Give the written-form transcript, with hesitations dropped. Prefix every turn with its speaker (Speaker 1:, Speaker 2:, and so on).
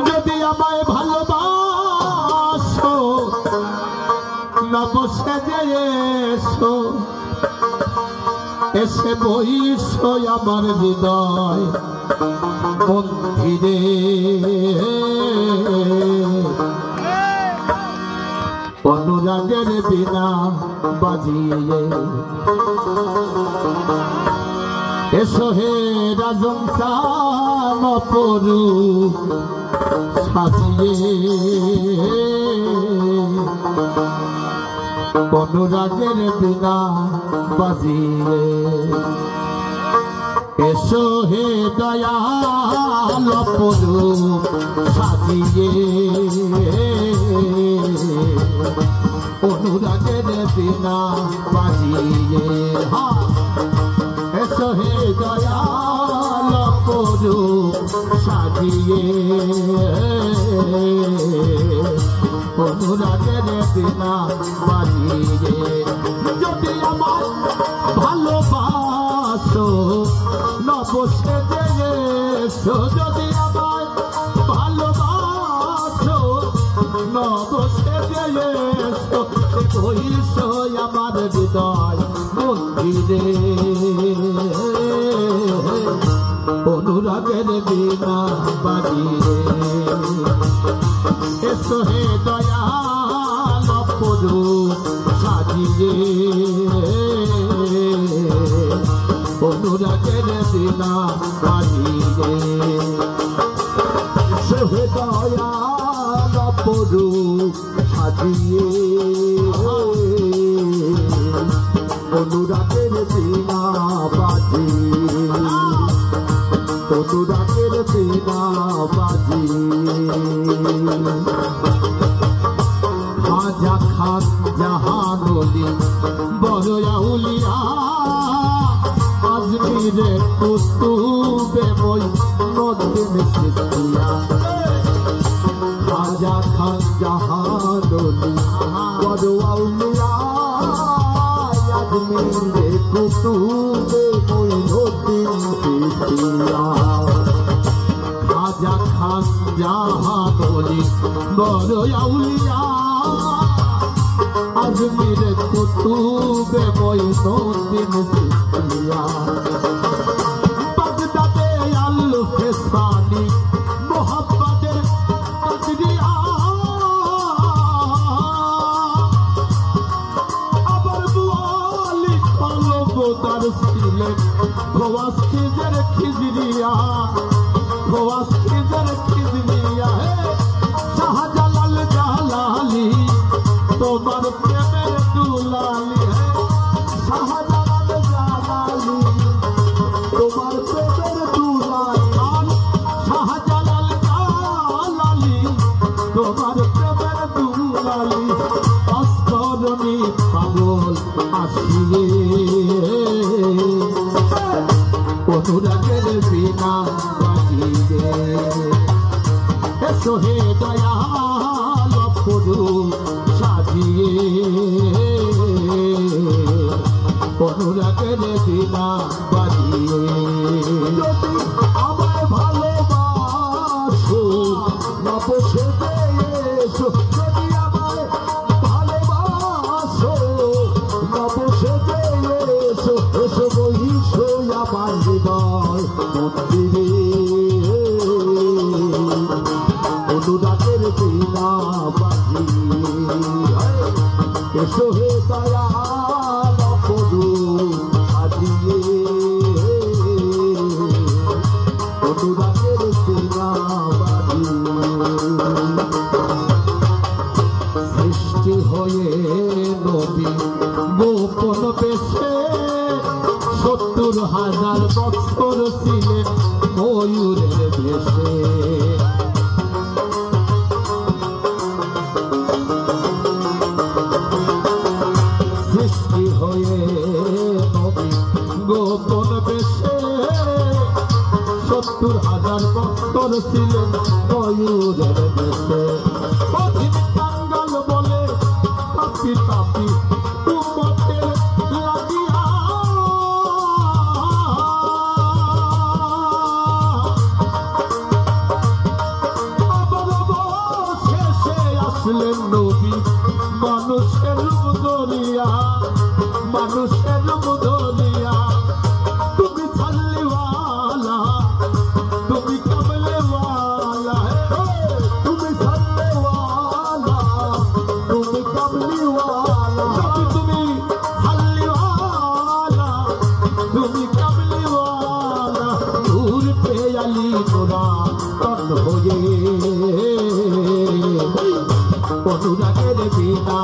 Speaker 1: যদি আমায় ভালোবাসো নব সেজে এসো, এসে বইসো আমার হৃদয় মন্দিরে। অনুরাগের বিনা বাজিয়ে এসো হে রাজন চান পরু সাজিয়ে। অনুরাগের বিনা বাজিয়ে এসো হে দয়াল পরু সাজিয়ে। অনুরাগের বিনা বাজিয়ে এসো হে দয়াল পরু সাজিয়ে। অনুরাগের বিনা বাজিয়ে যদি আমার ভালোবাসো নব সেজে এসো। যদি আমার ভালোবাসো নব সেজে এসো, বইসো আমার হৃদয় মন্দিরে। অনুরাগের বিনা বাজিয়ে এসো হে দয়াল পরু সাজিয়ে। অনুরাগের বিনা বাজিয়ে এসো হে দয়াল পরু সাজিয়ে। অনুরাগের বিনা বাজিয়ে অনুরাগের বিনা বাজিয়ে। খাজা খান জাহানলি বড় আউলিয়া আজমিরে কুতুবে মঈনুদ্দিন চিশতিয়া। খাজা খান জাহানলি বড় আউলিয়া আজমিরে কুতুবে মঈনুদ্দিন চিশতিয়া। খাজা খান জাহানলি বড় আউলিয়া আজমিরে কুতুবে মঈনুদ্দিন চিশতিয়া। বাগদাদে আল ফেসানি মোহাম্মদের কাদরিয়া আবার বুয়ালি কলবদার ছিলেন খোয়াস খিজের খিজরিয়া। খোয়াস খিজের খিজরিয়া শাহজালাল জালালি তোমার প্রেমের দুলালি। শাহজালাল জালালি তোমার প্রেমের দুলালি। শাহজালাল জালালি তোমার প্রেমের দুলালি। অস্তরণী পাগল আসিয়ে অনুরাগের বিনা বাজিয়ে এসো হে দয়াল পরু সাজিয়ে। অনুরাগের বিনা বাজিয়ে যদি আমায় ভালোবাসো নব সেজে এসো। যদি আমায় ভালোবাসো নব সেজে এসো, এসো বইসো আমার হৃদয় মন্দিরে। অনুরাগের বিনা বাজিয়ে এসো হে দয়াল পরু সাজিয়ে। অনুরাগের বিনা বাজিয়ে সৃষ্টি হয়ে নবী গোপন বেশে ৭০,০০০ বছর ছিলেন ময়ূরের বেশে। সৃষ্টি হয়ে নবী গোপন বেশে ৭০,০০০ বছর ছিলেন ময়ূরের বেশে। কঠিন কাঙ্গাল বলে তাপি তাপি উম্মতের লাগিয়া আসলেন নবী মানুষের বদলিয়া মানুষের বদলিয়া তুমি ছাল্লিওয়ালা তুমি কামলিওয়ালা তুমি ছাল্লিওয়ালা তুমি কামলিওয়ালা তুমি ছাল্লিওয়ালা তুমি কামলিওয়ালা নূর पे अली कुरान तन होए অনুরাগের বিনা